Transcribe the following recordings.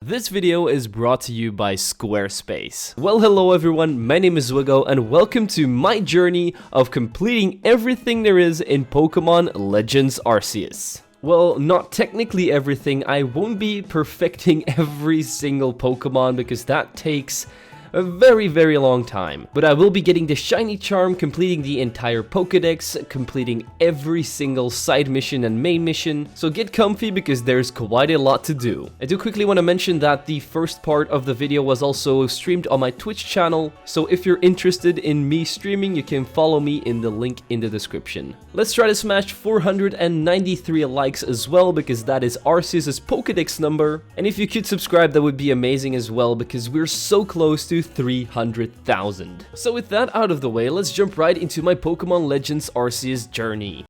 This video is brought to you by Squarespace. Well, hello everyone, my name is zwiggojr and welcome to my journey of completing everything there is in Pokemon Legends Arceus. Well, not technically everything. I won't be perfecting every single Pokemon because that takes a very long time. But I will be getting the shiny charm, completing the entire Pokedex, completing every single side mission and main mission. So get comfy because there's quite a lot to do. I do quickly want to mention that the first part of the video was also streamed on my Twitch channel. So if you're interested in me streaming, you can follow me in the link in the description. Let's try to smash 493 likes as well because that is Arceus' Pokedex number. And if you could subscribe, that would be amazing as well because we're so close to 300,000. So with that out of the way, let's jump right into my Pokemon Legends Arceus journey.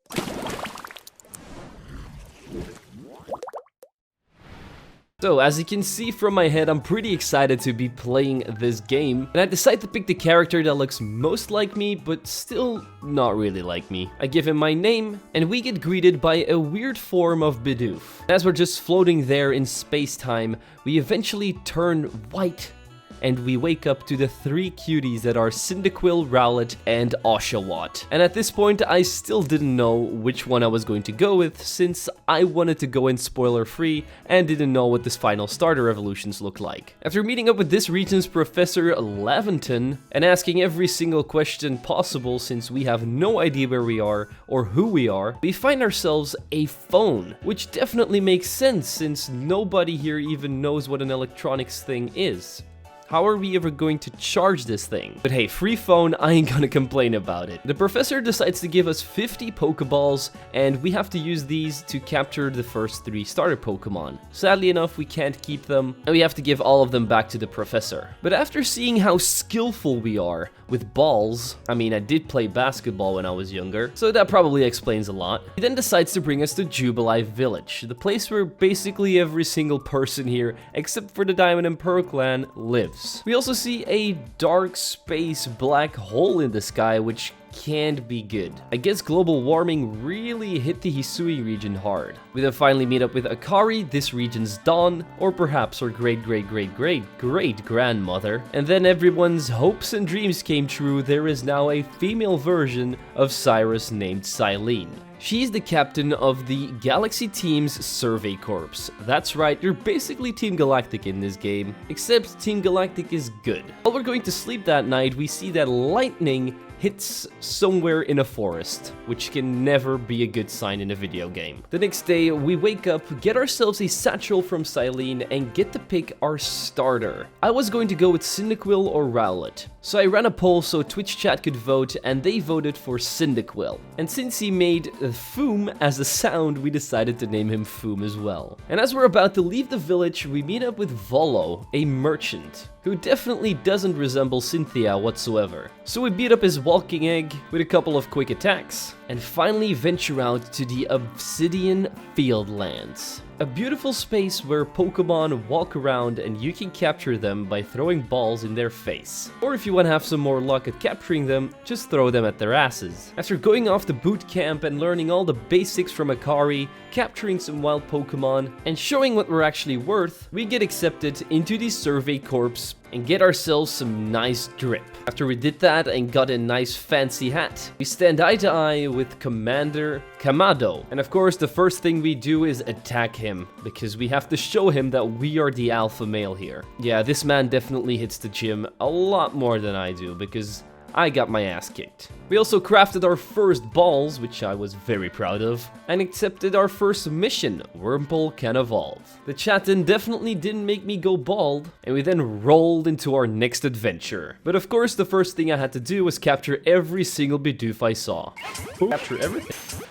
So, as you can see from my head, I'm pretty excited to be playing this game, and I decide to pick the character that looks most like me, but still not really like me. I give him my name, and we get greeted by a weird form of Bidoof. As we're just floating there in space-time, we eventually turn white, and we wake up to the three cuties that are Cyndaquil, Rowlet, and Oshawott. And at this point, I still didn't know which one I was going to go with, since I wanted to go in spoiler-free and didn't know what this final starter evolutions look like. After meeting up with this region's Professor Laventon and asking every single question possible since we have no idea where we are or who we are, we find ourselves a phone, which definitely makes sense since nobody here even knows what an electronics thing is. How are we ever going to charge this thing? But hey, free phone, I ain't gonna complain about it. The professor decides to give us 50 Pokeballs, and we have to use these to capture the first 3 starter Pokemon. Sadly enough, we can't keep them, and we have to give all of them back to the professor. But after seeing how skillful we are with balls, I mean, I did play basketball when I was younger, so that probably explains a lot. He then decides to bring us to Jubilee Village, the place where basically every single person here, except for the Diamond and Pearl clan, lives. We also see a dark space black hole in the sky, which can't be good. I guess global warming really hit the Hisui region hard. We then finally meet up with Akari, this region's Dawn, or perhaps her great-great-great-great-great-grandmother. And then everyone's hopes and dreams came true. There is now a female version of Cyrus named Silene. She's the captain of the Galaxy Team's Survey Corps. That's right, you're basically Team Galactic in this game, except Team Galactic is good. While we're going to sleep that night, we see that lightning hits somewhere in a forest, which can never be a good sign in a video game. The next day, we wake up, get ourselves a satchel from Silene, and get to pick our starter. I was going to go with Cyndaquil or Rowlet, so I ran a poll so Twitch chat could vote, and they voted for Cyndaquil. And since he made Foom as a sound, we decided to name him Foom as well. And as we're about to leave the village, we meet up with Volo, a merchant, who definitely doesn't resemble Cynthia whatsoever. So we beat up his walking egg with a couple of quick attacks, and finally venture out to the Obsidian Fieldlands. A beautiful space where Pokemon walk around and you can capture them by throwing balls in their face. Or if you want to have some more luck at capturing them, just throw them at their asses. After going off to boot camp and learning all the basics from Akari, capturing some wild Pokemon, and showing what we're actually worth, we get accepted into the Survey Corps and get ourselves some nice drip. After we did that and got a nice fancy hat, we stand eye to eye with Commander Kamado. And of course, the first thing we do is attack him, because we have to show him that we are the alpha male here. Yeah, this man definitely hits the gym a lot more than I do, because I got my ass kicked. We also crafted our first balls, which I was very proud of, and accepted our first mission, Wurmple Can Evolve. The chat then definitely didn't make me go bald, and we then rolled into our next adventure. But of course, the first thing I had to do was capture every single Bidoof I saw. Capture everything.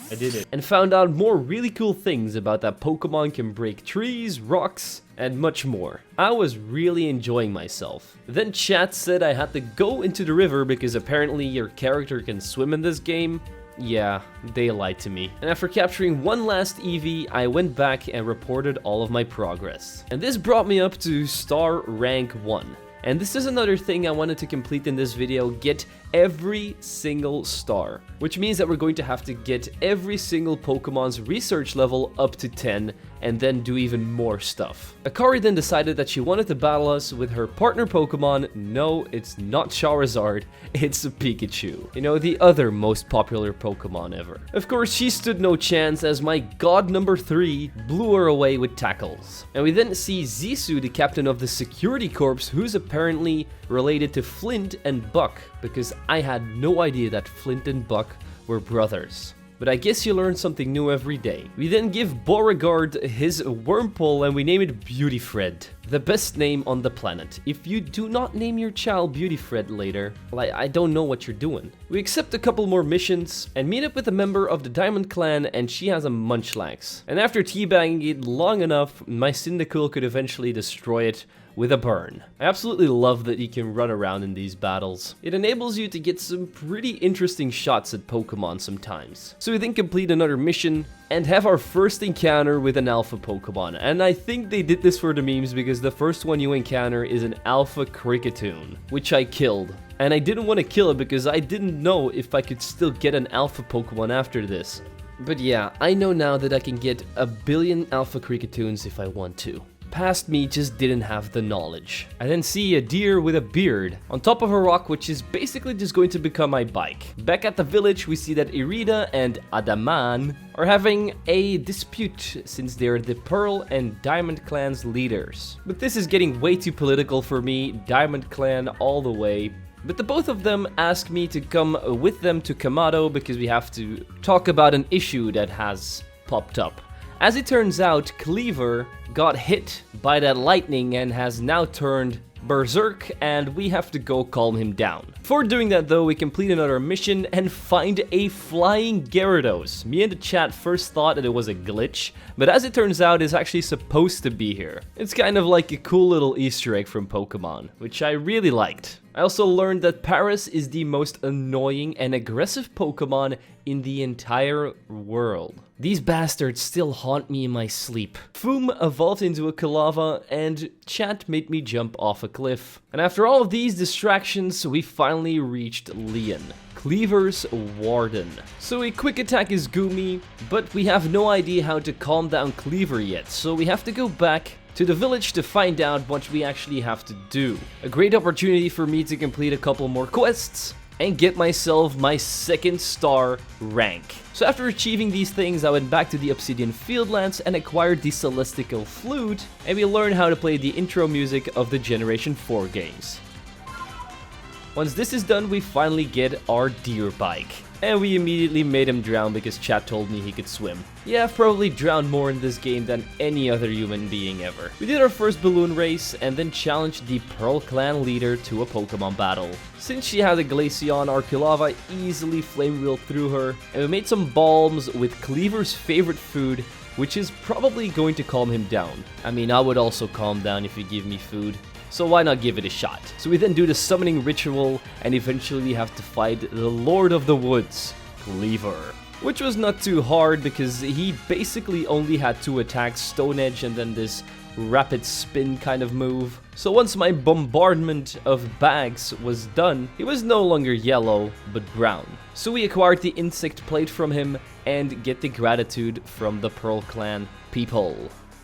I did it. And found out more really cool things about that Pokemon can break trees, rocks, and much more. I was really enjoying myself. Then chat said I had to go into the river because apparently your character can swim in this game. Yeah, they lied to me. And after capturing one last Eevee, I went back and reported all of my progress. And this brought me up to star rank 1. And this is another thing I wanted to complete in this video, get every single star. Which means that we're going to have to get every single Pokemon's research level up to 10 and then do even more stuff. Akari then decided that she wanted to battle us with her partner Pokemon. No, it's not Charizard, it's a Pikachu. You know, the other most popular Pokemon ever. Of course, she stood no chance as my god number 3 blew her away with tackles. And we then see Zissou, the captain of the security corps, who's apparently related to Flint and Buck, because I had no idea that Flint and Buck were brothers. But I guess you learn something new every day. We then give Beauregard his Wurmple and we name it Beautyfred. The best name on the planet. If you do not name your child Beautyfred later, like, I don't know what you're doing. We accept a couple more missions and meet up with a member of the Diamond Clan, and she has a Munchlax. And after teabagging it long enough, my Cyndaquil could eventually destroy it with a burn. I absolutely love that you can run around in these battles. It enables you to get some pretty interesting shots at Pokemon sometimes. So we then complete another mission and have our first encounter with an alpha Pokemon. And I think they did this for the memes because the first one you encounter is an alpha Kricketune, which I killed. And I didn't want to kill it because I didn't know if I could still get an alpha Pokemon after this. But yeah, I know now that I can get a billion alpha Kricketunes if I want to. Past me just didn't have the knowledge. I then see a deer with a beard on top of a rock, which is basically just going to become my bike. Back at the village, we see that Irida and Adaman are having a dispute since they're the Pearl and Diamond Clan's leaders. But this is getting way too political for me, Diamond Clan all the way. But the both of them ask me to come with them to Kamado because we have to talk about an issue that has popped up. As it turns out, Kleavor got hit by that lightning and has now turned berserk, and we have to go calm him down. For doing that though, we complete another mission and find a flying Gyarados. Me and the chat first thought that it was a glitch, but as it turns out, it's actually supposed to be here. It's kind of like a cool little Easter egg from Pokemon, which I really liked. I also learned that Paris is the most annoying and aggressive Pokemon in the entire world. These bastards still haunt me in my sleep. Foom evolved into a Kalava, and chat made me jump off a cliff. And after all of these distractions, we finally reached Leon, Kleavor's warden. So a quick attack is Goomy, but we have no idea how to calm down Kleavor yet, so we have to go back to the village to find out what we actually have to do. A great opportunity for me to complete a couple more quests and get myself my 2nd star rank. So after achieving these things, I went back to the Obsidian Fieldlands and acquired the Celestial Flute, and we learned how to play the intro music of the Generation 4 games. Once this is done, we finally get our deer bike. And we immediately made him drown because chat told me he could swim. Yeah, I've probably drowned more in this game than any other human being ever. We did our first balloon race and then challenged the Pearl Clan leader to a Pokemon battle. Since she had a Glaceon, our Kilava easily flame wheeled through her, and we made some balms with Kleavor's favorite food, which is probably going to calm him down. I mean, I would also calm down if you give me food. So why not give it a shot? So we then do the summoning ritual and eventually have to fight the Lord of the Woods, Kleavor. Which was not too hard because he basically only had 2 attacks, Stone Edge and then this rapid spin kind of move. So once my bombardment of bags was done, he was no longer yellow, but brown. So we acquired the insect plate from him and get the gratitude from the Pearl Clan people.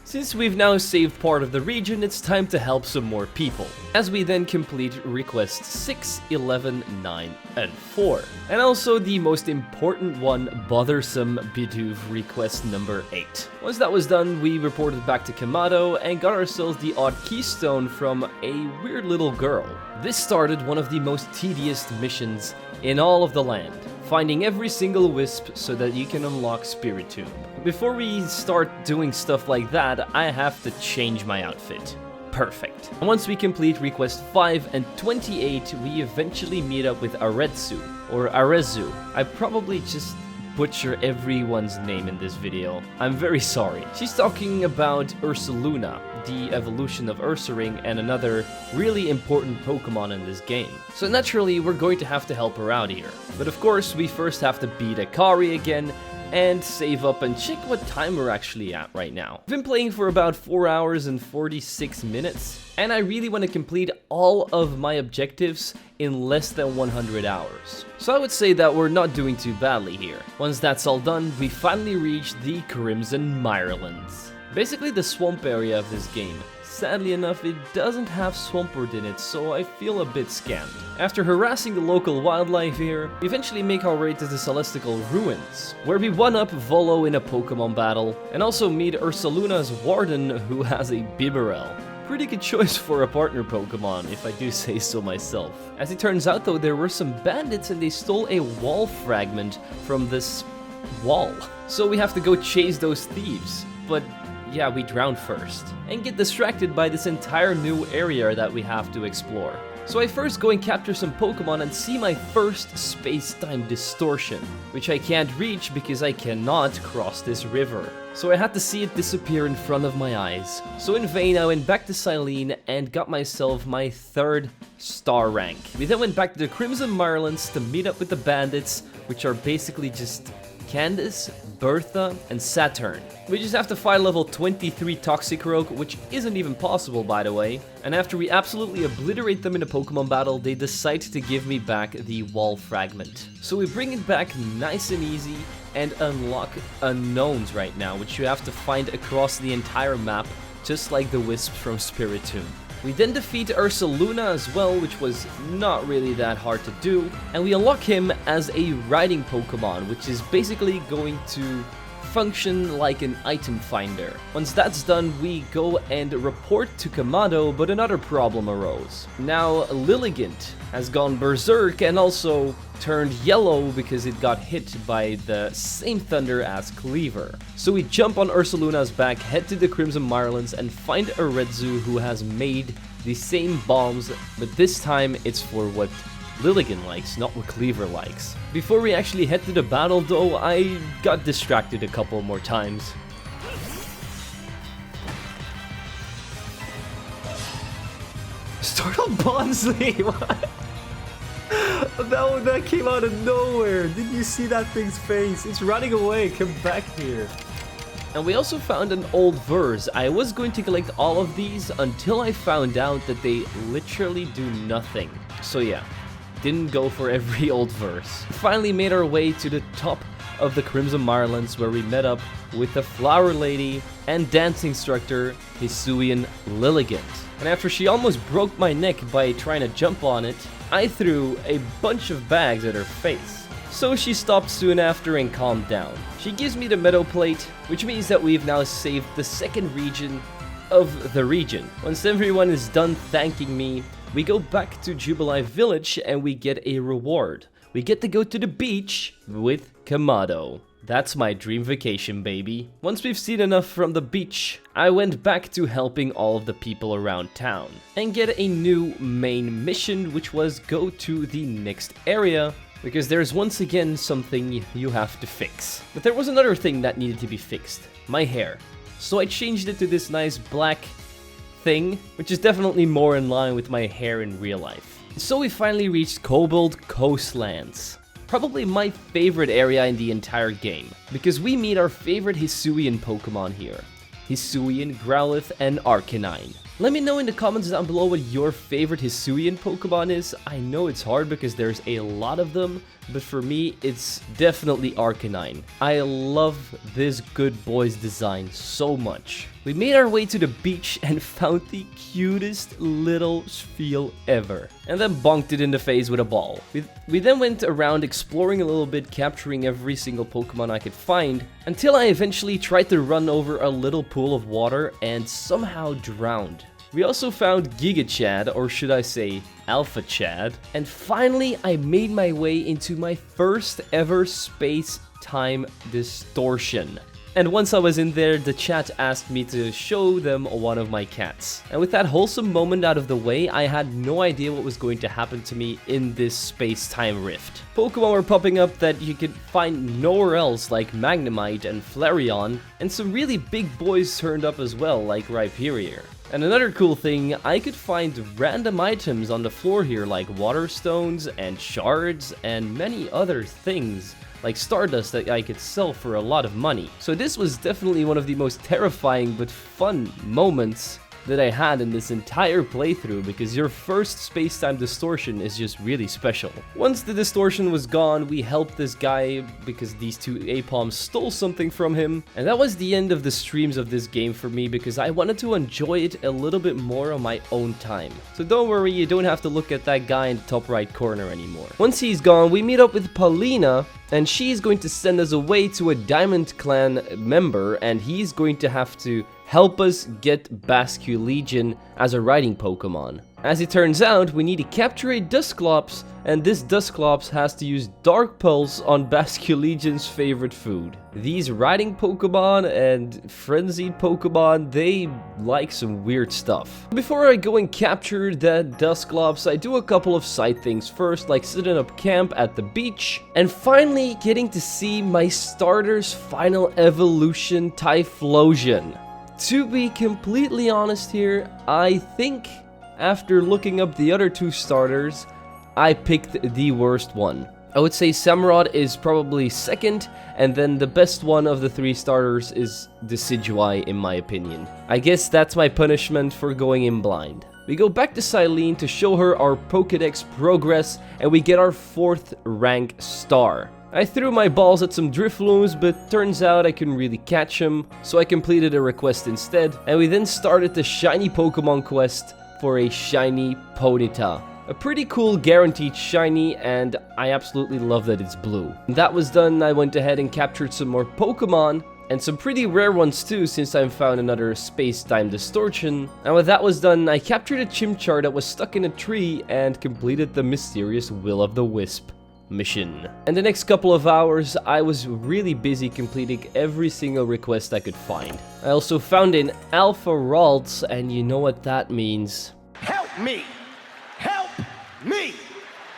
Since we've now saved part of the region, it's time to help some more people, as we then complete requests 6, 11, 9, and 4. And also the most important one, bothersome Bidoof request number 8. Once that was done, we reported back to Kamado and got ourselves the odd keystone from a weird little girl. This started one of the most tedious missions in all of the land, finding every single wisp so that you can unlock Spiritomb. Before we start doing stuff like that, I have to change my outfit. Perfect. And once we complete request 5 and 28, we eventually meet up with Aretsu, or Arezu. I probably just butcher everyone's name in this video. I'm very sorry. She's talking about Ursaluna, the evolution of Ursaring, and another really important Pokemon in this game. So naturally, we're going to have to help her out here. But of course, we first have to beat Akari again, and save up and check what time we're actually at right now. I've been playing for about 4 hours and 46 minutes, and I really want to complete all of my objectives in less than 100 hours. So I would say that we're not doing too badly here. Once that's all done, we finally reach the Crimson Mirelands. Basically the swamp area of this game. Sadly enough, it doesn't have Swampert in it, so I feel a bit scammed. After harassing the local wildlife here, we eventually make our way to the Celestial Ruins, where we one-up Volo in a Pokemon battle, and also meet Ursaluna's Warden, who has a Bibarel. Pretty good choice for a partner Pokemon, if I do say so myself. As it turns out though, there were some bandits and they stole a wall fragment from this wall. So we have to go chase those thieves, but yeah, we drown first, and get distracted by this entire new area that we have to explore. So I first go and capture some Pokemon and see my first space-time distortion, which I can't reach because I cannot cross this river. So I had to see it disappear in front of my eyes. So in vain, I went back to Silene and got myself my 3rd star rank. We then went back to the Crimson Mirelands to meet up with the bandits, which are basically just Candace, Bertha, and Saturn. We just have to fight level 23 Toxicroak, which isn't even possible by the way. And after we absolutely obliterate them in a Pokemon battle, they decide to give me back the wall fragment. So we bring it back nice and easy and unlock unknowns right now, which you have to find across the entire map, just like the wisps from Spiritomb. We then defeat Ursaluna as well, which was not really that hard to do, and we unlock him as a riding Pokemon, which is basically going to function like an item finder. Once that's done, we go and report to Kamado, but another problem arose. Now, Lilligant has gone berserk and also turned yellow because it got hit by the same thunder as Kleavor. So we jump on Ursaluna's back, head to the Crimson Mirelands, and find a Redzu who has made the same bombs, but this time it's for what Lilligant likes, not what Kleavor likes. Before we actually head to the battle though, I got distracted a couple more times. Startled Bonsley, what? That came out of nowhere. Did you see that thing's face? It's running away. Come back here. And we also found an old verse. I was going to collect all of these until I found out that they literally do nothing. So yeah, didn't go for every old verse. Finally made our way to the top of the Crimson Mirelands, where we met up with the Flower Lady and dance instructor Hisui and Lilligant. And after she almost broke my neck by trying to jump on it, I threw a bunch of bags at her face. So she stopped soon after and calmed down. She gives me the Meadow Plate, which means that we've now saved the second region of the region. Once everyone is done thanking me, we go back to Jubilee Village and we get a reward. We get to go to the beach with Kamado. That's my dream vacation, baby. Once we've seen enough from the beach, I went back to helping all of the people around town and get a new main mission, which was go to the next area, because there's once again something you have to fix. But there was another thing that needed to be fixed, my hair. So I changed it to this nice black thing, which is definitely more in line with my hair in real life. So we finally reached Cobalt Coastlands. Probably my favorite area in the entire game, because we meet our favorite Hisuian Pokemon here. Hisuian, Growlithe, and Arcanine. Let me know in the comments down below what your favorite Hisuian Pokemon is. I know it's hard because there's a lot of them, but for me, it's definitely Arcanine. I love this good boy's design so much. We made our way to the beach and found the cutest little Spiel ever, and then bonked it in the face with a ball. We then went around exploring a little bit, capturing every single Pokemon I could find, until I eventually tried to run over a little pool of water and somehow drowned. We also found Giga Chad, or should I say Alpha Chad, and finally I made my way into my first ever space-time distortion. And once I was in there, the chat asked me to show them one of my cats. And with that wholesome moment out of the way, I had no idea what was going to happen to me in this space-time rift. Pokemon were popping up that you could find nowhere else, like Magnemite and Flareon, and some really big boys turned up as well, like Rhyperior. And another cool thing, I could find random items on the floor here, like water stones and shards and many other things, like Stardust, that I could sell for a lot of money. So this was definitely one of the most terrifying but fun moments that I had in this entire playthrough, because your first space-time distortion is just really special. Once the distortion was gone, we helped this guy because these two Apoms stole something from him, and that was the end of the streams of this game for me because I wanted to enjoy it a little bit more on my own time. So don't worry, you don't have to look at that guy in the top right corner anymore. Once he's gone, we meet up with Palkia, and she's going to send us away to a Diamond Clan member, and he's going to have to help us get Basculegion as a riding Pokemon. As it turns out, we need to capture a Dusclops, and this Dusclops has to use Dark Pulse on Basculegion's favorite food. These riding Pokemon and frenzied Pokemon, they like some weird stuff. Before I go and capture that Dusclops, I do a couple of side things first, like setting up camp at the beach, and finally getting to see my starter's final evolution, Typhlosion. To be completely honest here, I think after looking up the other two starters, I picked the worst one. I would say Samurott is probably second, and then the best one of the three starters is Decidueye in my opinion. I guess that's my punishment for going in blind. We go back to Cyllene to show her our Pokedex progress, and we get our 4th rank star. I threw my balls at some Driflooms, but turns out I couldn't really catch them, so I completed a request instead, and we then started the shiny Pokemon quest for a shiny Ponyta. A pretty cool guaranteed shiny, and I absolutely love that it's blue. When that was done, I went ahead and captured some more Pokemon, and some pretty rare ones too, since I found another space-time distortion. And when that was done, I captured a Chimchar that was stuck in a tree and completed the mysterious Will-o'-the-Wisp mission. And the next couple of hours, I was really busy completing every single request I could find. I also found an Alpha Ralts, and you know what that means. Help me! Help me!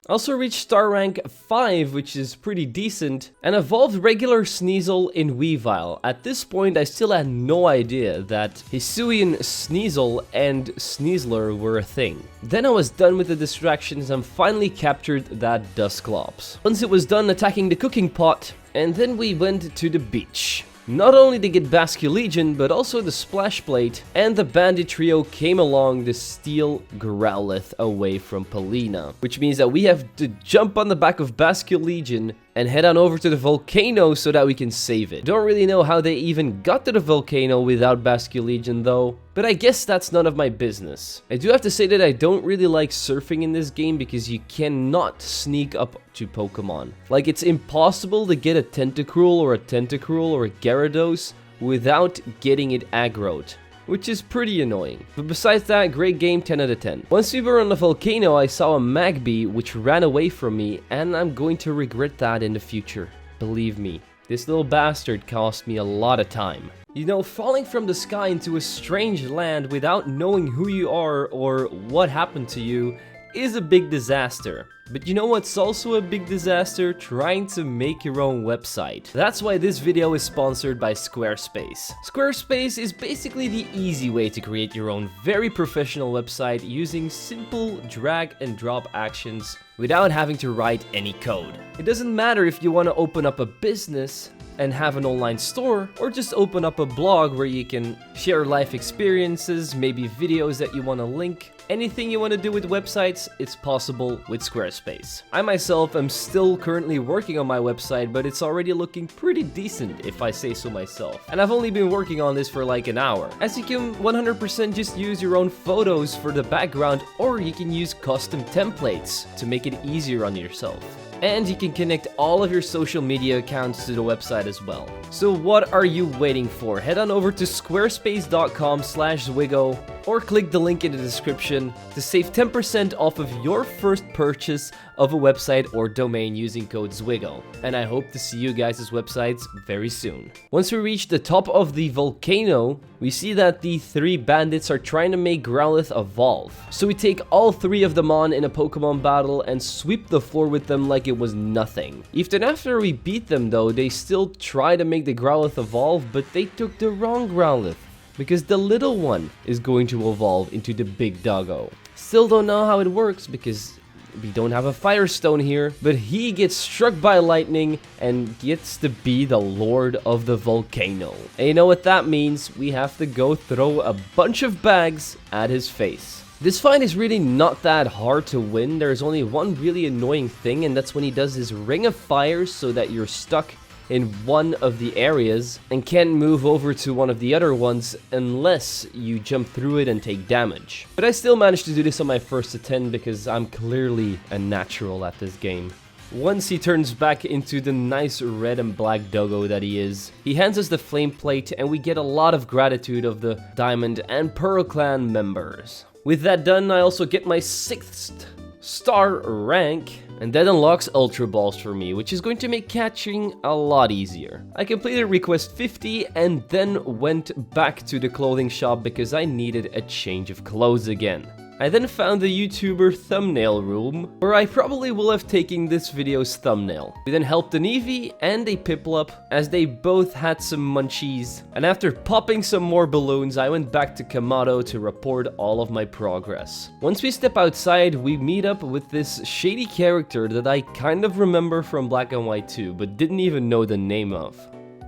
Also reached star rank 5, which is pretty decent, and evolved regular Sneasel in Weavile. At this point, I still had no idea that Hisui, Sneasel, and Sneasler were a thing. Then I was done with the distractions and finally captured that Dusclops. Once it was done attacking the cooking pot, and then we went to the beach. Not only to get Basculegion, but also the Splash Plate, and the Bandit Trio came along to steal Growlithe away from Palkia. Which means that we have to jump on the back of Basculegion and head on over to the volcano so that we can save it. Don't really know how they even got to the volcano without Basculegion though, but I guess that's none of my business. I do have to say that I don't really like surfing in this game because you cannot sneak up to Pokemon. Like, it's impossible to get a Tentacruel or a Gyarados without getting it aggroed, which is pretty annoying. But besides that, great game, 10 out of 10. Once we were on the volcano, I saw a Magby which ran away from me, and I'm going to regret that in the future. Believe me, this little bastard cost me a lot of time. You know, falling from the sky into a strange land without knowing who you are or what happened to you is a big disaster. But you know what's also a big disaster? Trying to make your own website. That's why this video is sponsored by Squarespace. Squarespace is basically the easy way to create your own very professional website using simple drag and drop actions without having to write any code. It doesn't matter if you want to open up a business and have an online store, or just open up a blog where you can share life experiences, maybe videos that you want to link. Anything you want to do with websites, it's possible with Squarespace. I myself am still currently working on my website, but it's already looking pretty decent if I say so myself. And I've only been working on this for like an hour. As you can 100% just use your own photos for the background, or you can use custom templates to make it easier on yourself. And you can connect all of your social media accounts to the website as well. So what are you waiting for? Head on over to squarespace.com/zwiggojr or click the link in the description to save 10% off of your first purchase of a website or domain using code ZWIGGO. And I hope to see you guys' websites very soon. Once we reach the top of the volcano, we see that the 3 bandits are trying to make Growlithe evolve. So we take all 3 of them on in a Pokemon battle and sweep the floor with them like it was nothing. Even after we beat them though, they still try to make the Growlithe evolve, but they took the wrong Growlithe, because the little one is going to evolve into the big doggo. Still don't know how it works because we don't have a Firestone here, but he gets struck by lightning and gets to be the Lord of the Volcano. And you know what that means? We have to go throw a bunch of bags at his face. This fight is really not that hard to win. There's only one really annoying thing, and that's when he does his Ring of Fire so that you're stuck in one of the areas and can't move over to one of the other ones unless you jump through it and take damage. But I still managed to do this on my first attempt because I'm clearly a natural at this game. Once he turns back into the nice red and black doggo that he is, he hands us the flame plate and we get a lot of gratitude of the Diamond and Pearl Clan members. With that done, I also get my 6th star rank, and that unlocks Ultra Balls for me, which is going to make catching a lot easier. I completed request 50 and then went back to the clothing shop because I needed a change of clothes again. I then found the YouTuber thumbnail room, where I probably will have taken this video's thumbnail. We then helped an Eevee and a Piplup, as they both had some munchies, and after popping some more balloons, I went back to Kamado to report all of my progress. Once we step outside, we meet up with this shady character that I kind of remember from Black and White 2, but didn't even know the name of.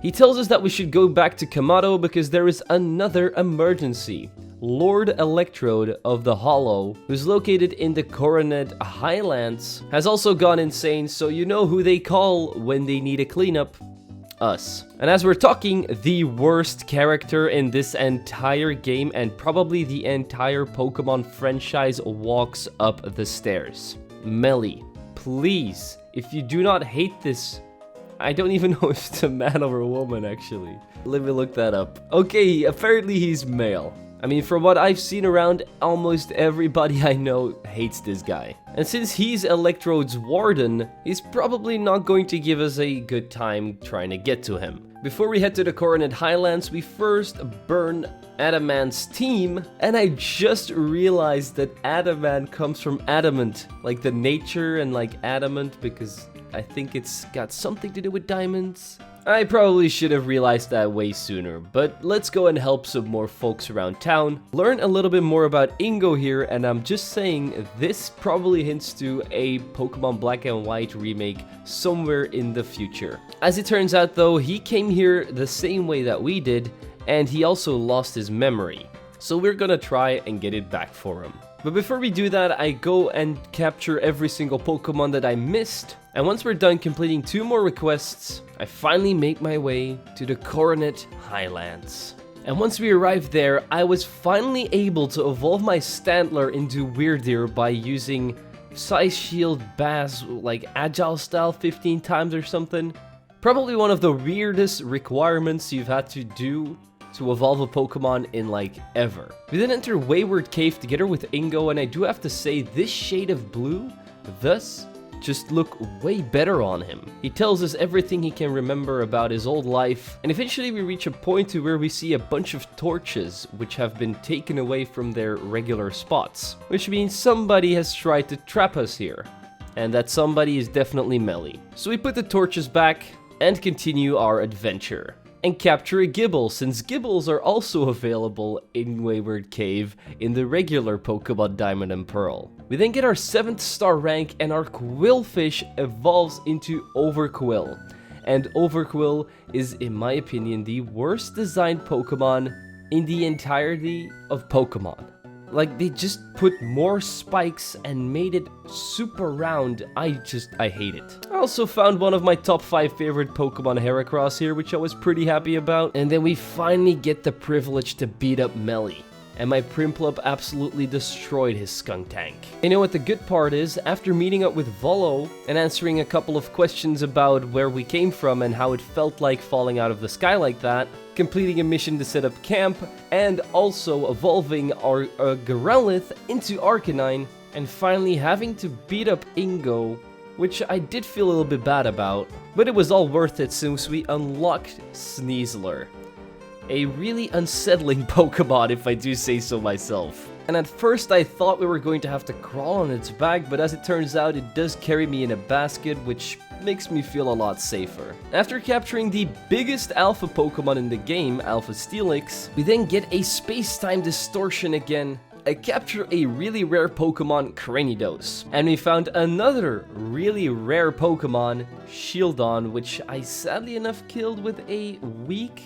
He tells us that we should go back to Kamado because there is another emergency. Lord Electrode of the Hollow, who's located in the Coronet Highlands, has also gone insane, so you know who they call when they need a cleanup. Us. And as we're talking, the worst character in this entire game and probably the entire Pokemon franchise walks up the stairs. Melly, please, if you do not hate this, I don't even know if it's a man or a woman actually. Let me look that up. Okay, apparently he's male. I mean, from what I've seen around, almost everybody I know hates this guy. And since he's Electrode's warden, he's probably not going to give us a good time trying to get to him. Before we head to the Coronet Highlands, we first burn Adamant's team, and I just realized that Adamant comes from adamant, like the nature and like adamant, because I think it's got something to do with diamonds. I probably should have realized that way sooner, but let's go and help some more folks around town, learn a little bit more about Ingo here, and I'm just saying this probably hints to a Pokemon Black and White remake somewhere in the future. As it turns out though, he came here the same way that we did, and he also lost his memory. So we're gonna try and get it back for him. But before we do that, I go and capture every single Pokemon that I missed. And once we're done completing 2 more requests, I finally make my way to the Coronet Highlands. And once we arrived there, I was finally able to evolve my Stantler into Weirdeer by using Size Shield Bass, like Agile style 15 times or something. Probably one of the weirdest requirements you've had to do to evolve a Pokemon in like ever. We then enter Wayward Cave together with Ingo, and I do have to say this shade of blue thus just look way better on him. He tells us everything he can remember about his old life, and eventually we reach a point to where we see a bunch of torches which have been taken away from their regular spots, which means somebody has tried to trap us here, and that somebody is definitely Melly. So we put the torches back and continue our adventure. And capture a Gibble, since Gibbles are also available in Wayward Cave in the regular Pokemon Diamond and Pearl. We then get our 7th star rank and our Quillfish evolves into Overquill. And Overquill is, in my opinion, the worst designed Pokemon in the entirety of Pokemon. Like, they just put more spikes and made it super round. I hate it. I also found one of my top 5 favorite Pokemon Heracross here, which I was pretty happy about. And then we finally get the privilege to beat up Melly. And my Prinplup absolutely destroyed his Skuntank. You know what the good part is? After meeting up with Volo and answering a couple of questions about where we came from and how it felt like falling out of the sky like that, completing a mission to set up camp, and also evolving our Growlithe into Arcanine, and finally having to beat up Ingo, which I did feel a little bit bad about, but it was all worth it since we unlocked Sneasler. A really unsettling Pokemon, if I do say so myself. And at first I thought we were going to have to crawl on its back, but as it turns out it does carry me in a basket, which makes me feel a lot safer. After capturing the biggest alpha Pokemon in the game, Alpha Steelix, we then get a space-time distortion again, capture a really rare Pokemon, Cranidos. And we found another really rare Pokemon, Shieldon, which I sadly enough killed with a weak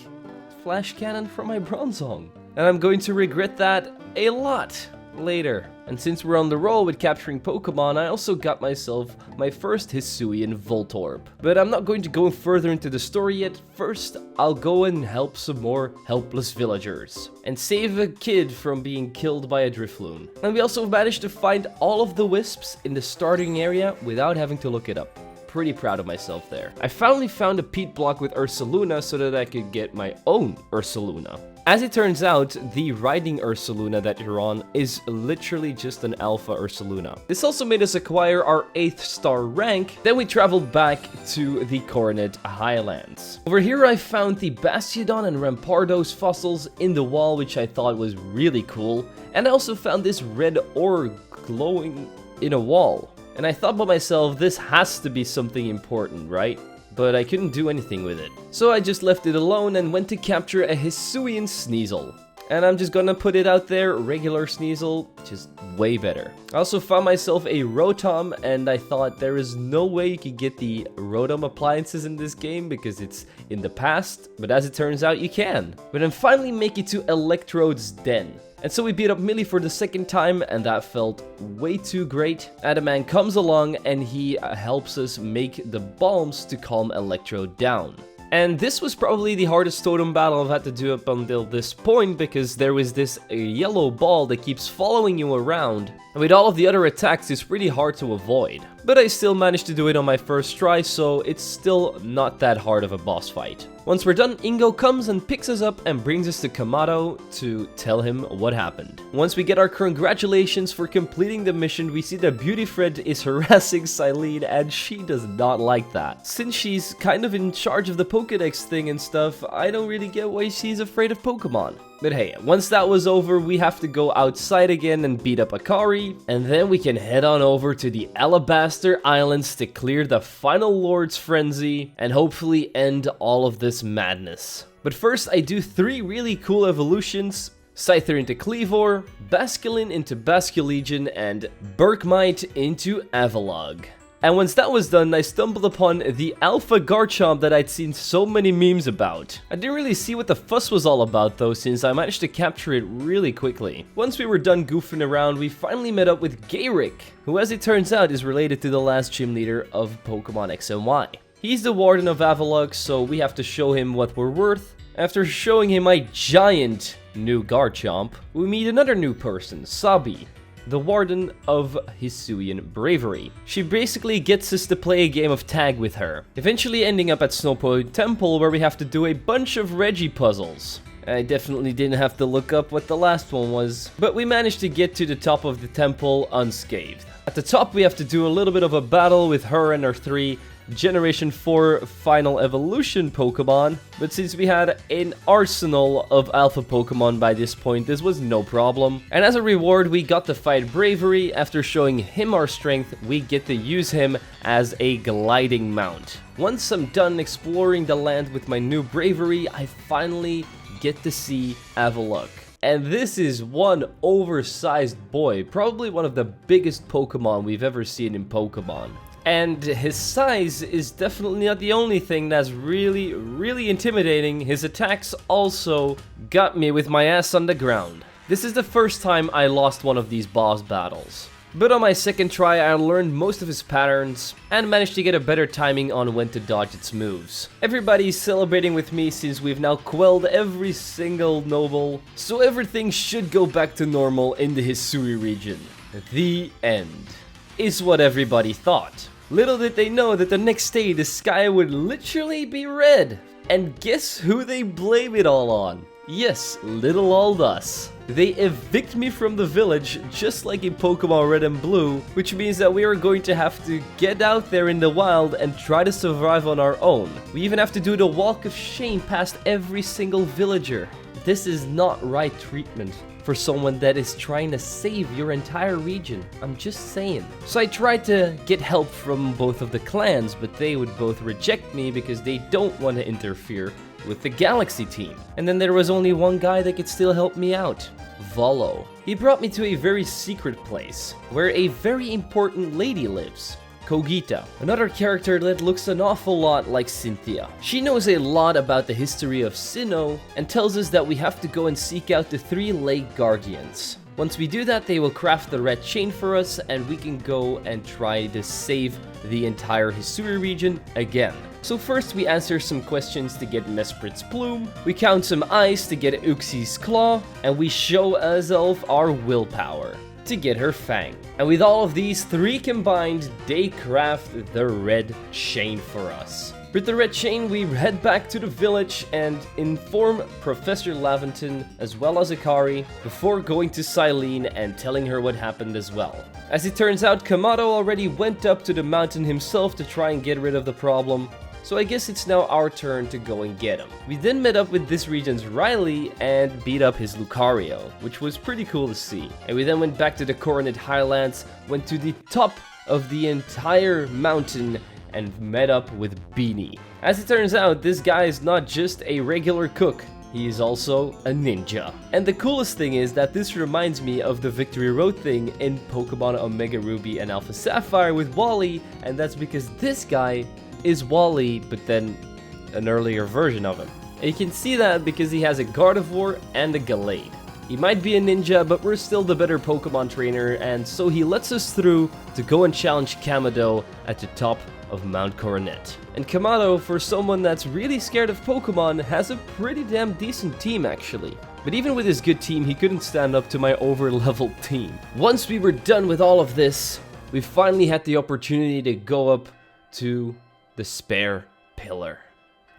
flash cannon from my Bronzong. And I'm going to regret that a lot later. And since we're on the roll with capturing Pokemon, I also got myself my first Hisui and Voltorb. But I'm not going to go further into the story yet. First, I'll go and help some more helpless villagers and save a kid from being killed by a Drifloon. And we also managed to find all of the wisps in the starting area without having to look it up. Pretty proud of myself there. I finally found a peat block with Ursaluna so that I could get my own Ursaluna. As it turns out, the riding Ursaluna that you're on is literally just an alpha Ursaluna. This also made us acquire our 8th star rank. Then we traveled back to the Coronet Highlands. Over here I found the Bastiodon and Rampardos fossils in the wall, which I thought was really cool. And I also found this red ore glowing in a wall. And I thought by myself, this has to be something important, right? But I couldn't do anything with it. So I just left it alone and went to capture a Hisuian Sneasel. And I'm just gonna put it out there, regular Sneasel, just way better. I also found myself a Rotom, and I thought there is no way you could get the Rotom appliances in this game because it's in the past, but as it turns out, you can. But then finally make it to Electrode's den. And so we beat up Millie for the second time, and that felt way too great. Adaman comes along and he helps us make the bombs to calm Electrode down. And this was probably the hardest totem battle I've had to do up until this point, because there was this yellow ball that keeps following you around. And with all of the other attacks, it's pretty hard to avoid. But I still managed to do it on my first try, so it's still not that hard of a boss fight. Once we're done, Ingo comes and picks us up and brings us to Kamado to tell him what happened. Once we get our congratulations for completing the mission, we see that Beautyfred is harassing Silene, and she does not like that. Since she's kind of in charge of the Pokedex thing and stuff, I don't really get why she's afraid of Pokemon. But hey, once that was over, we have to go outside again and beat up Akari, and then we can head on over to the Alabaster Islands to clear the final Lord's Frenzy and hopefully end all of this madness. But first, I do 3 really cool evolutions: Scyther into Kleavor, Basculin into Basculegion, and Berkmite into Avalugg. And once that was done, I stumbled upon the Alpha Garchomp that I'd seen so many memes about. I didn't really see what the fuss was all about though, since I managed to capture it really quickly. Once we were done goofing around, we finally met up with Gayrick, who as it turns out is related to the last gym leader of Pokemon X and Y. He's the warden of Avalugg, so we have to show him what we're worth. After showing him my giant new Garchomp, we meet another new person, Sabi, the warden of Hisuian Bravery. She basically gets us to play a game of tag with her, eventually ending up at Snowpoint Temple, where we have to do a bunch of Reggie puzzles. I definitely didn't have to look up what the last one was, but we managed to get to the top of the temple unscathed. At the top we have to do a little bit of a battle with her and her 3 Generation 4 Final Evolution Pokemon, but since we had an arsenal of Alpha Pokemon by this point, this was no problem. And as a reward, we got to fight Bravery. After showing him our strength, we get to use him as a gliding mount. Once I'm done exploring the land with my new Bravery, I finally get to see Avalugg. And this is one oversized boy, probably one of the biggest Pokemon we've ever seen in Pokemon. And his size is definitely not the only thing that's really intimidating. His attacks also got me with my ass on the ground. This is the first time I lost one of these boss battles. But on my second try, I learned most of his patterns and managed to get a better timing on when to dodge its moves. Everybody's celebrating with me since we've now quelled every single noble, so everything should go back to normal in the Hisui region. The end. Is what everybody thought. Little did they know that the next day the sky would literally be red. And guess who they blame it all on? Yes, little old us. They evict me from the village just like in Pokemon Red and Blue, which means that we are going to have to get out there in the wild and try to survive on our own. We even have to do the walk of shame past every single villager. This is not right treatment for someone that is trying to save your entire region. I'm just saying. So I tried to get help from both of the clans, but they would both reject me because they don't want to interfere with the Galaxy team. And then there was only one guy that could still help me out, Volo. He brought me to a very secret place, where a very important lady lives. Kogita, another character that looks an awful lot like Cynthia. She knows a lot about the history of Sinnoh and tells us that we have to go and seek out the 3 Lake Guardians. Once we do that, they will craft the red chain for us and we can go and try to save the entire Hisui region again. So first we answer some questions to get Mesprit's Plume, we count some ice to get Uxi's Claw, and we show Azelf our willpower to get her Fang. And with all of these 3 combined, they craft the red chain for us. With the red chain, we head back to the village and inform Professor Laventon as well as Akari before going to Silene and telling her what happened as well. As it turns out, Kamado already went up to the mountain himself to try and get rid of the problem, so I guess it's now our turn to go and get him. We then met up with this region's Riley and beat up his Lucario, which was pretty cool to see. And we then went back to the Coronet Highlands, went to the top of the entire mountain and met up with Beanie. As it turns out, this guy is not just a regular cook, he is also a ninja. And the coolest thing is that this reminds me of the Victory Road thing in Pokemon Omega Ruby and Alpha Sapphire with Wally, and that's because this guy is Wally, but then an earlier version of him. And you can see that because he has a Gardevoir and a Gallade. He might be a ninja, but we're still the better Pokemon trainer, and so he lets us through to go and challenge Kamado at the top of Mount Coronet. And Kamado, for someone that's really scared of Pokemon, has a pretty damn decent team actually. But even with his good team, he couldn't stand up to my over-leveled team. Once we were done with all of this, we finally had the opportunity to go up to the spare pillar.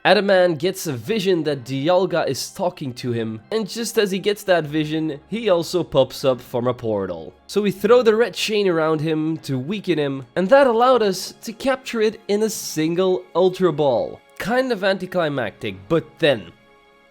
Adaman gets a vision that Dialga is talking to him, and just as he gets that vision, he also pops up from a portal. So we throw the red chain around him to weaken him, and that allowed us to capture it in a single Ultra Ball. Kind of anticlimactic, but then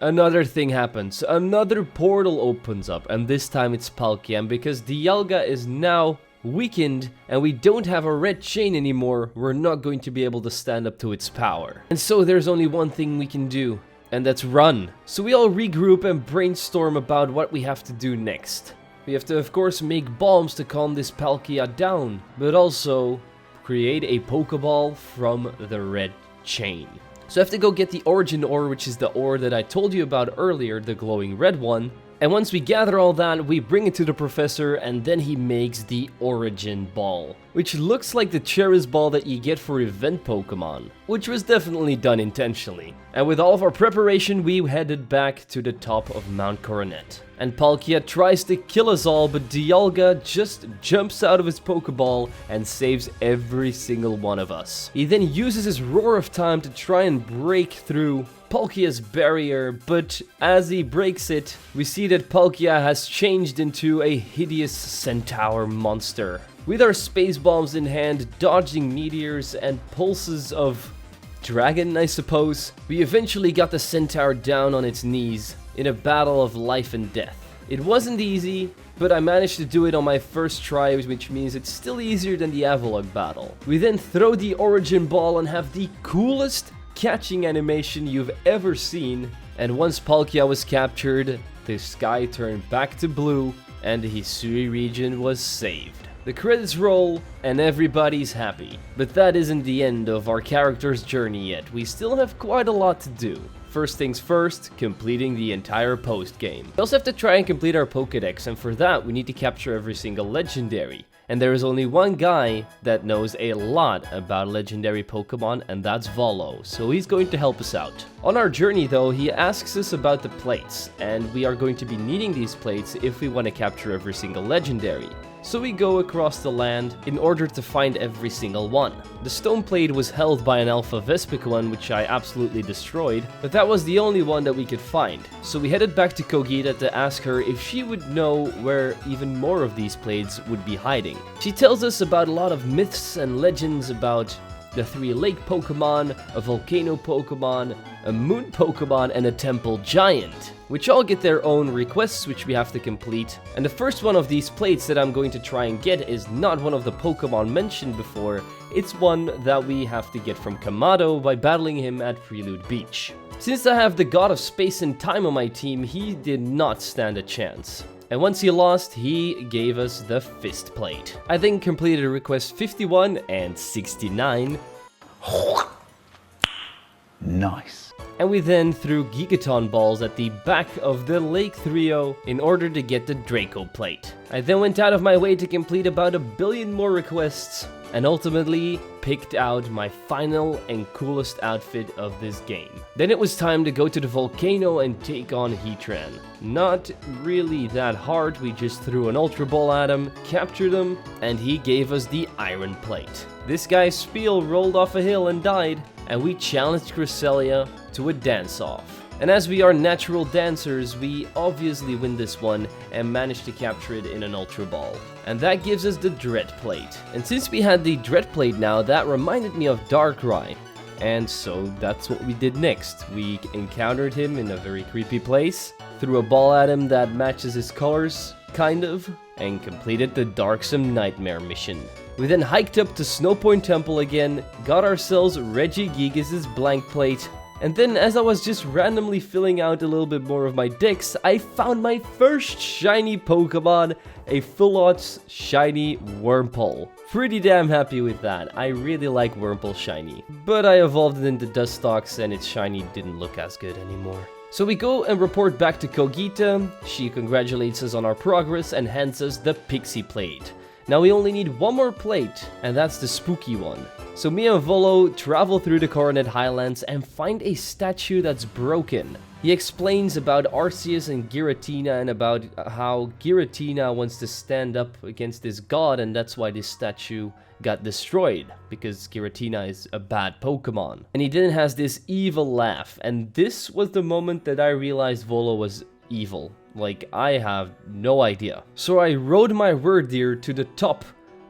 another thing happens. Another portal opens up, and this time it's Palkia, and because Dialga is now weakened and we don't have a red chain anymore, we're not going to be able to stand up to its power. And so there's only one thing we can do, and that's run. So we all regroup and brainstorm about what we have to do next. We have to of course make bombs to calm this Palkia down, but also create a Pokeball from the red chain. So I have to go get the Origin Ore, which is the ore that I told you about earlier, the glowing red one. And once we gather all that, we bring it to the professor, and then he makes the Origin Ball, which looks like the Cherish Ball that you get for event Pokemon, which was definitely done intentionally. And with all of our preparation, we headed back to the top of Mount Coronet. And Palkia tries to kill us all, but Dialga just jumps out of his Pokeball and saves every single one of us. He then uses his Roar of Time to try and break through Palkia's barrier, but as he breaks it, we see that Palkia has changed into a hideous centaur monster. With our space bombs in hand, dodging meteors and pulses of dragon, I suppose, we eventually got the centaur down on its knees in a battle of life and death. It wasn't easy, but I managed to do it on my first try, which means it's still easier than the Avalok battle. We then throw the Origin Ball and have the coolest catching animation you've ever seen, and once Palkia was captured, the sky turned back to blue and the Hisui region was saved. The credits roll and everybody's happy. But that isn't the end of our character's journey yet. We still have quite a lot to do. First things first, completing the entire post-game. We also have to try and complete our Pokedex, and for that we need to capture every single legendary. And there is only one guy that knows a lot about legendary Pokemon, and that's Volo, so he's going to help us out. On our journey though, he asks us about the plates, and we are going to be needing these plates if we want to capture every single legendary. So we go across the land in order to find every single one. The stone plate was held by an Alpha Vespiquen, which I absolutely destroyed, but that was the only one that we could find. So we headed back to Kogita to ask her if she would know where even more of these plates would be hiding. She tells us about a lot of myths and legends about the 3 lake Pokemon, a volcano Pokemon, a moon Pokemon, and a temple giant, which all get their own requests which we have to complete. And the first one of these plates that I'm going to try and get is not one of the Pokemon mentioned before, it's one that we have to get from Kamado by battling him at Prelude Beach. Since I have the God of Space and Time on my team, he did not stand a chance. And once he lost, he gave us the fist plate. I then completed request 51 and 69. Nice. And we then threw Gigaton balls at the back of the Lake 3-0 in order to get the Draco plate. I then went out of my way to complete about 1 billion more requests, and ultimately picked out my final and coolest outfit of this game. Then it was time to go to the Volcano and take on Heatran. Not really that hard, we just threw an Ultra Ball at him, captured him, and he gave us the Iron Plate. This guy's Spiel rolled off a hill and died, and we challenged Cresselia to a dance-off. And as we are natural dancers, we obviously win this one and manage to capture it in an Ultra Ball. And that gives us the Dread Plate. And since we had the Dread Plate now, that reminded me of Darkrai. And so that's what we did next. We encountered him in a very creepy place, threw a ball at him that matches his colors, kind of, and completed the Darksome Nightmare mission. We then hiked up to Snowpoint Temple again, got ourselves Regigigas' Blank Plate, and then as I was just randomly filling out a little bit more of my decks, I found my first shiny Pokemon, a full-art shiny Wurmple. Pretty damn happy with that. I really like Wurmple shiny. But I evolved it into Dustox and its shiny didn't look as good anymore. So we go and report back to Kogita. She congratulates us on our progress and hands us the Pixie Plate. Now we only need one more plate, and that's the spooky one. So me and Volo travel through the Coronet Highlands and find a statue that's broken. He explains about Arceus and Giratina and about how Giratina wants to stand up against this god, and that's why this statue got destroyed, because Giratina is a bad Pokemon. And he then has this evil laugh, and this was the moment that I realized Volo was evil. Like, I have no idea. So I rode my Wurdeer to the top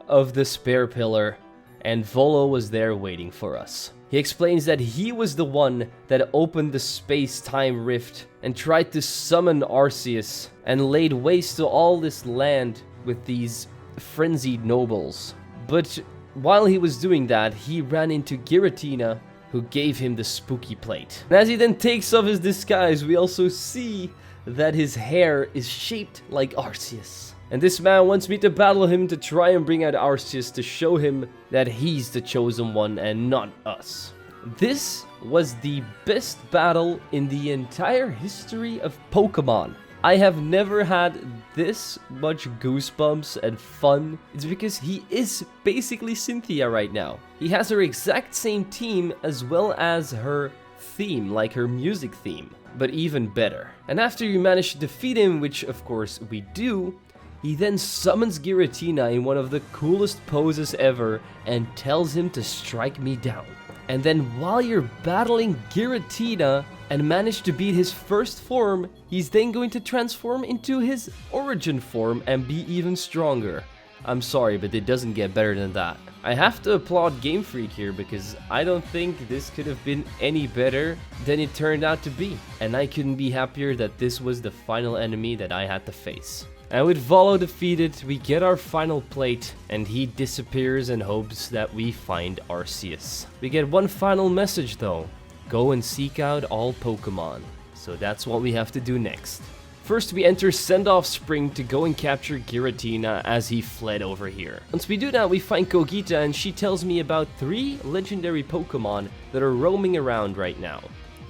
of the spare pillar, and Volo was there waiting for us. He explains that he was the one that opened the space-time rift and tried to summon Arceus and laid waste to all this land with these frenzied nobles. But while he was doing that, he ran into Giratina, who gave him the spooky plate. And as he then takes off his disguise, we also see that his hair is shaped like Arceus. And this man wants me to battle him to try and bring out Arceus to show him that he's the chosen one and not us. This was the best battle in the entire history of Pokemon. I have never had this much goosebumps and fun. It's because he is basically Cynthia right now. He has her exact same team as well as her theme, like her music theme, but even better. And after you manage to defeat him, which of course we do, he then summons Giratina in one of the coolest poses ever and tells him to strike me down. And then while you're battling Giratina and manage to beat his first form, he's then going to transform into his origin form and be even stronger. I'm sorry, but it doesn't get better than that. I have to applaud Game Freak here because I don't think this could have been any better than it turned out to be. And I couldn't be happier that this was the final enemy that I had to face. And with Volo defeated, we get our final plate, and he disappears and hopes that we find Arceus. We get one final message though: go and seek out all Pokemon. So that's what we have to do next. First, we enter Send-Off Spring to go and capture Giratina as he fled over here. Once we do that, we find Kogita, and she tells me about 3 legendary Pokemon that are roaming around right now: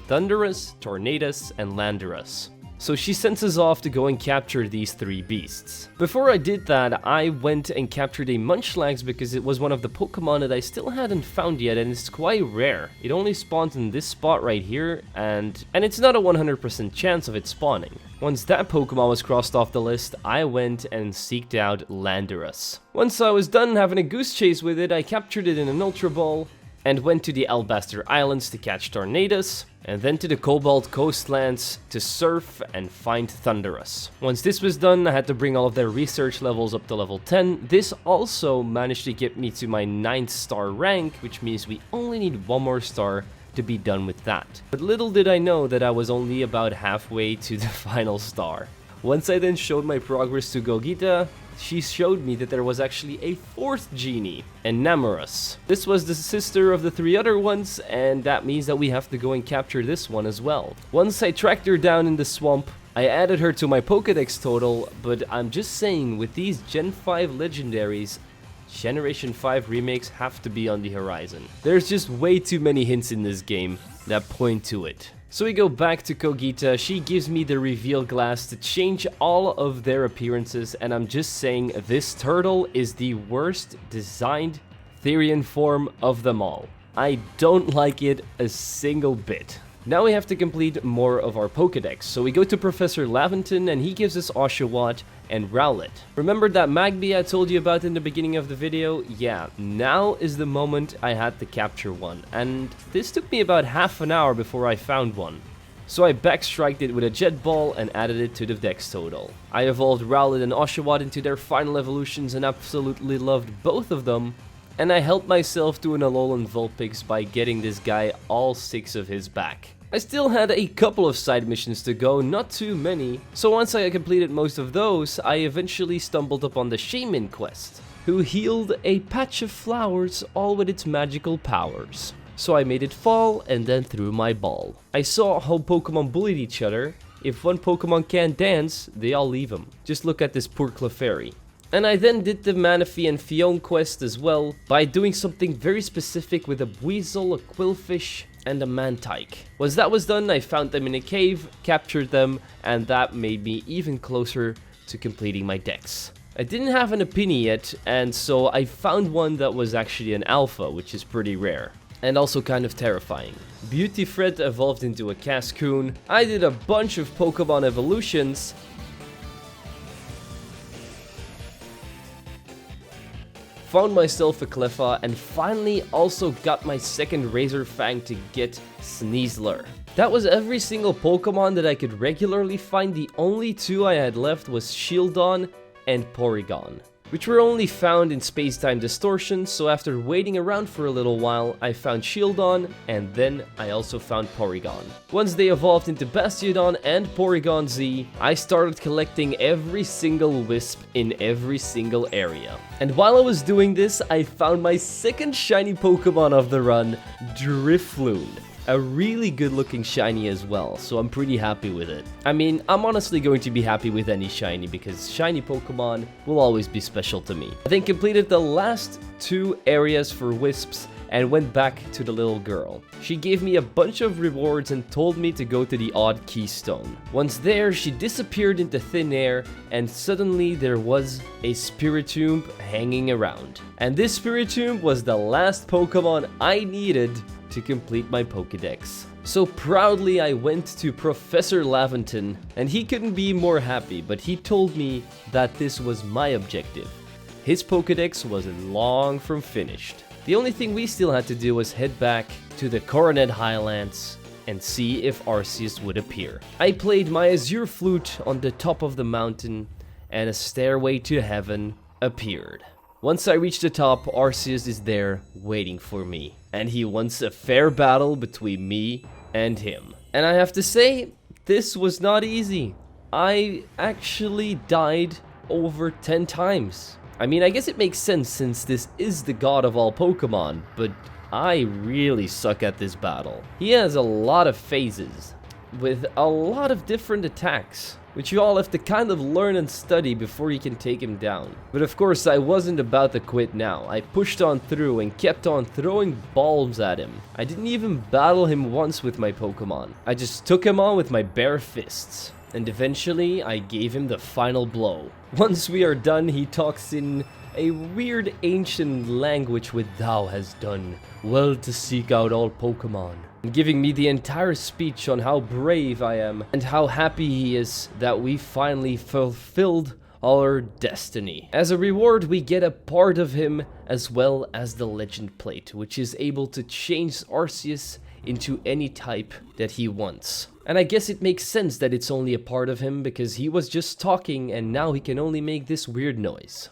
Thundurus, Tornadus, and Landorus. So she sends us off to go and capture these 3 beasts. Before I did that, I went and captured a Munchlax because it was one of the Pokemon that I still hadn't found yet, and it's quite rare. It only spawns in this spot right here, and it's not a 100% chance of it spawning. Once that Pokemon was crossed off the list, I went and seeked out Landorus. Once I was done having a goose chase with it, I captured it in an Ultra Ball, and went to the Alabaster Islands to catch Tornadus, and then to the Cobalt Coastlands to surf and find Thundurus. Once this was done, I had to bring all of their research levels up to level 10. This also managed to get me to my 9th star rank, which means we only need 1 more star to be done with that. But little did I know that I was only about halfway to the final star. Once I then showed my progress to Kogita, she showed me that there was actually a 4th genie, Enamorus. This was the sister of the 3 other ones, and that means that we have to go and capture this one as well. Once I tracked her down in the swamp, I added her to my Pokedex total, but I'm just saying, with these Gen 5 legendaries, Generation 5 remakes have to be on the horizon. There's just way too many hints in this game that point to it. So we go back to Kogita. She gives me the reveal glass to change all of their appearances, and I'm just saying this turtle is the worst designed Therian form of them all. I don't like it a single bit. Now we have to complete more of our Pokedex, so we go to Professor Laventon and he gives us Oshawott and Rowlet. Remember that Magby I told you about in the beginning of the video? Yeah, now is the moment I had to capture one, and this took me about half an hour before I found one. So I backstriked it with a Jet Ball and added it to the Dex total. I evolved Rowlet and Oshawott into their final evolutions and absolutely loved both of them. And I helped myself to an Alolan Vulpix by getting this guy all 6 of his back. I still had a couple of side missions to go, not too many, so once I completed most of those, I eventually stumbled upon the Shaman quest, who healed a patch of flowers all with its magical powers. So I made it fall and then threw my ball. I saw how Pokemon bullied each other. If one Pokemon can't dance, they all leave him. Just look at this poor Clefairy. And I then did the Manaphy and Fion quest as well, by doing something very specific with a Weasel, a Quillfish, and a Mantike. Once that was done, I found them in a cave, captured them, and that made me even closer to completing my Dex. I didn't have an Opini yet, and so I found one that was actually an Alpha, which is pretty rare. And also kind of terrifying. Beautyfred evolved into a Cascoon. I did a bunch of Pokemon evolutions, found myself a Cleffa, and finally also got my second Razor Fang to get Sneasler. That was every single Pokemon that I could regularly find. The only 2 I had left was Shieldon and Porygon, which were only found in Space-Time Distortion, so after waiting around for a little while, I found Shieldon, and then I also found Porygon. Once they evolved into Bastiodon and Porygon Z, I started collecting every single Wisp in every single area. And while I was doing this, I found my second shiny Pokemon of the run, Drifloon. A really good looking shiny as well, so I'm pretty happy with it. I mean, I'm honestly going to be happy with any shiny because shiny Pokemon will always be special to me. I then completed the last 2 areas for Wisps and went back to the little girl. She gave me a bunch of rewards and told me to go to the Odd Keystone. Once there, she disappeared into thin air and suddenly there was a Spiritomb hanging around. And this Spiritomb was the last Pokemon I needed to complete my Pokedex. So proudly I went to Professor Laventon, and he couldn't be more happy, but he told me that this was my objective. His Pokedex was long from finished. The only thing we still had to do was head back to the Coronet Highlands and see if Arceus would appear. I played my Azure Flute on the top of the mountain, and a stairway to heaven appeared. Once I reach the top, Arceus is there waiting for me, and he wants a fair battle between me and him. And I have to say, this was not easy. I actually died over 10 times. I mean, I guess it makes sense since this is the god of all Pokemon, but I really suck at this battle. He has a lot of phases, with a lot of different attacks, which you all have to kind of learn and study before you can take him down. But of course, I wasn't about to quit now. I pushed on through and kept on throwing balls at him. I didn't even battle him once with my Pokemon. I just took him on with my bare fists. And eventually, I gave him the final blow. Once we are done, he talks in a weird ancient language with "Thou has done well to seek out all Pokemon," giving me the entire speech on how brave I am and how happy he is that we finally fulfilled our destiny. As a reward, we get a part of him as well as the Legend Plate, which is able to change Arceus into any type that he wants. And I guess it makes sense that it's only a part of him because he was just talking and now he can only make this weird noise.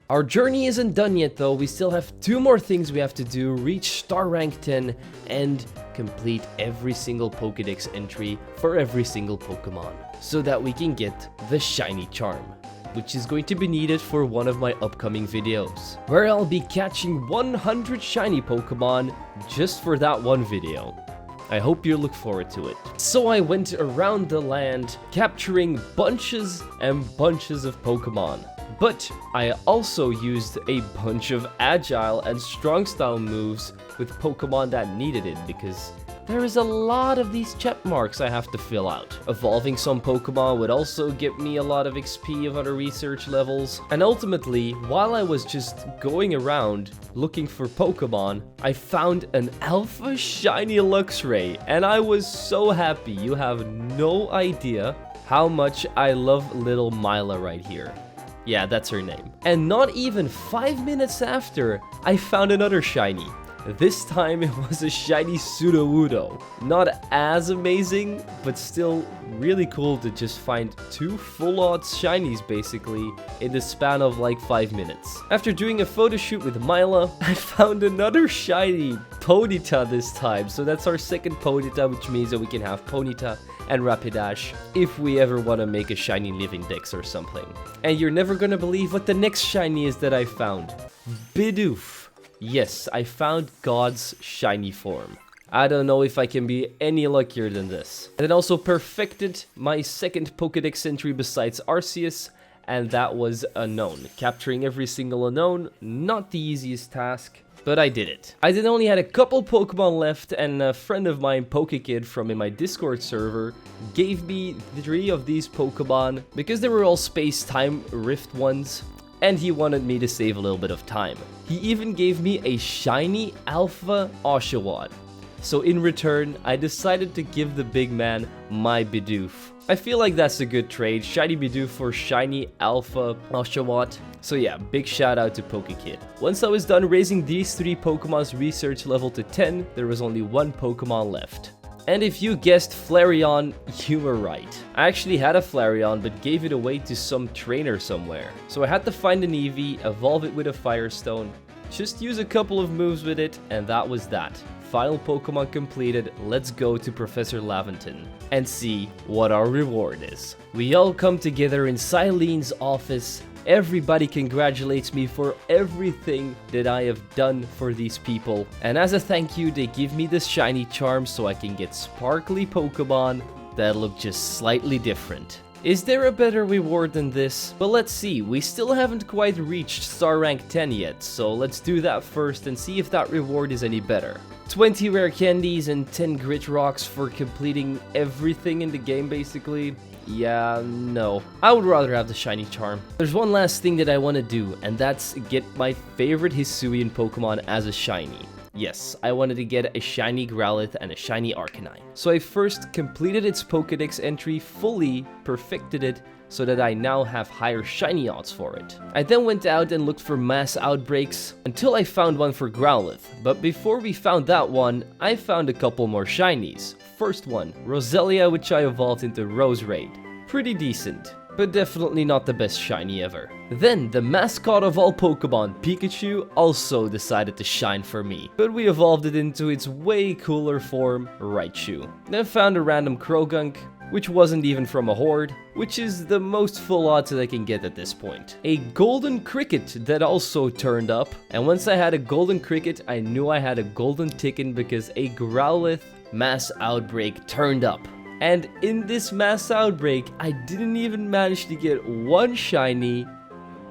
Our journey isn't done yet though. We still have 2 more things we have to do: reach star rank 10 and complete every single Pokedex entry for every single Pokemon, so that we can get the shiny charm, which is going to be needed for one of my upcoming videos, where I'll be catching 100 shiny Pokemon just for that one video. I hope you look forward to it. So I went around the land, capturing bunches and bunches of Pokemon. But I also used a bunch of agile and strong style moves with Pokemon that needed it, because there is a lot of these check marks I have to fill out. Evolving some Pokemon would also give me a lot of XP of other research levels. And ultimately, while I was just going around looking for Pokemon, I found an Alpha Shiny Luxray, and I was so happy. You have no idea how much I love little Mila right here. Yeah, that's her name. And not even 5 minutes after, I found another shiny. This time it was a shiny Sudowoodo. Not as amazing, but still really cool to just find 2 full odds shinies basically in the span of like 5 minutes. After doing a photo shoot with Mila, I found another shiny Ponyta this time. So that's our second Ponyta, which means that we can have Ponyta and Rapidash if we ever want to make a shiny living dex or something. And you're never gonna believe what the next shiny is that I found. Bidoof. Yes, I found God's shiny form. I don't know if I can be any luckier than this. And then also perfected my second Pokedex entry besides Arceus, and that was Unknown. Capturing every single Unknown, not the easiest task, but I did it. I then only had a couple Pokemon left, and a friend of mine, Pokekid from in my Discord server, gave me 3 of these Pokemon because they were all space-time rift ones. And he wanted me to save a little bit of time. He even gave me a shiny Alpha Oshawott. So in return, I decided to give the big man my Bidoof. I feel like that's a good trade, shiny Bidoof for shiny Alpha Oshawott. So yeah, big shout out to Pokekid. Once I was done raising these 3 Pokemon's research level to 10, there was only 1 Pokemon left. And if you guessed Flareon, you were right. I actually had a Flareon, but gave it away to some trainer somewhere. So I had to find an Eevee, evolve it with a Firestone, just use a couple of moves with it, and that was that. Final Pokemon completed, let's go to Professor Laventon and see what our reward is. We all come together in Cylene's office. Everybody congratulates me for everything that I have done for these people. And as a thank you, they give me this shiny charm so I can get sparkly Pokemon that look just slightly different. Is there a better reward than this? Well, let's see. We still haven't quite reached star rank 10 yet, so let's do that first and see if that reward is any better. 20 rare candies and 10 grit rocks for completing everything in the game basically. Yeah, no. I would rather have the shiny charm. There's one last thing that I want to do, and that's get my favorite Hisuian Pokemon as a shiny. Yes, I wanted to get a shiny Growlithe and a shiny Arcanine. So I first completed its Pokedex entry, fully perfected it, so that I now have higher shiny odds for it. I then went out and looked for mass outbreaks until I found one for Growlithe. But before we found that one, I found a couple more shinies. First one, Roselia, which I evolved into Roserade. Pretty decent, but definitely not the best shiny ever. Then, the mascot of all Pokemon, Pikachu, also decided to shine for me. But we evolved it into its way cooler form, Raichu. Then found a random Krogunk, which wasn't even from a horde, which is the most full odds that I can get at this point. A golden cricket that also turned up, and once I had a golden cricket, I knew I had a golden ticket because a Growlithe mass outbreak turned up. And in this mass outbreak, I didn't even manage to get 1 shiny,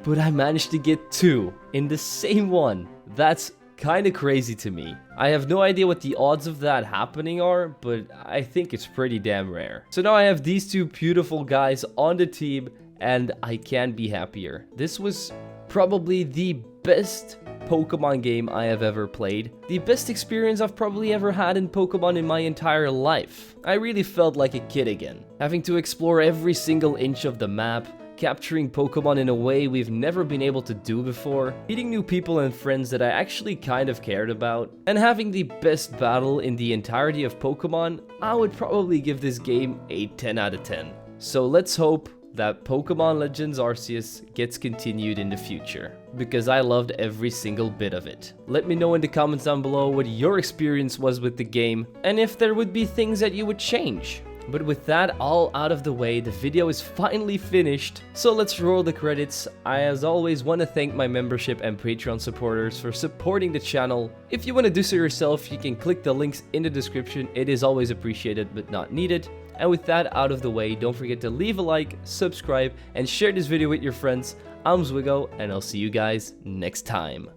but I managed to get 2 in the same one. That's kinda crazy to me. I have no idea what the odds of that happening are, but I think it's pretty damn rare. So now I have these 2 beautiful guys on the team, and I can't be happier. This was probably the best Pokemon game I have ever played. The best experience I've probably ever had in Pokemon in my entire life. I really felt like a kid again. Having to explore every single inch of the map, capturing Pokemon in a way we've never been able to do before, meeting new people and friends that I actually kind of cared about, and having the best battle in the entirety of Pokemon, I would probably give this game a 10 out of 10. So let's hope that Pokemon Legends Arceus gets continued in the future, because I loved every single bit of it. Let me know in the comments down below what your experience was with the game, and if there would be things that you would change. But with that all out of the way, the video is finally finished, so let's roll the credits. I as always want to thank my membership and Patreon supporters for supporting the channel. If you want to do so yourself, you can click the links in the description. It is always appreciated but not needed. And with that out of the way, don't forget to leave a like, subscribe, and share this video with your friends. I'm zwiggojr, and I'll see you guys next time.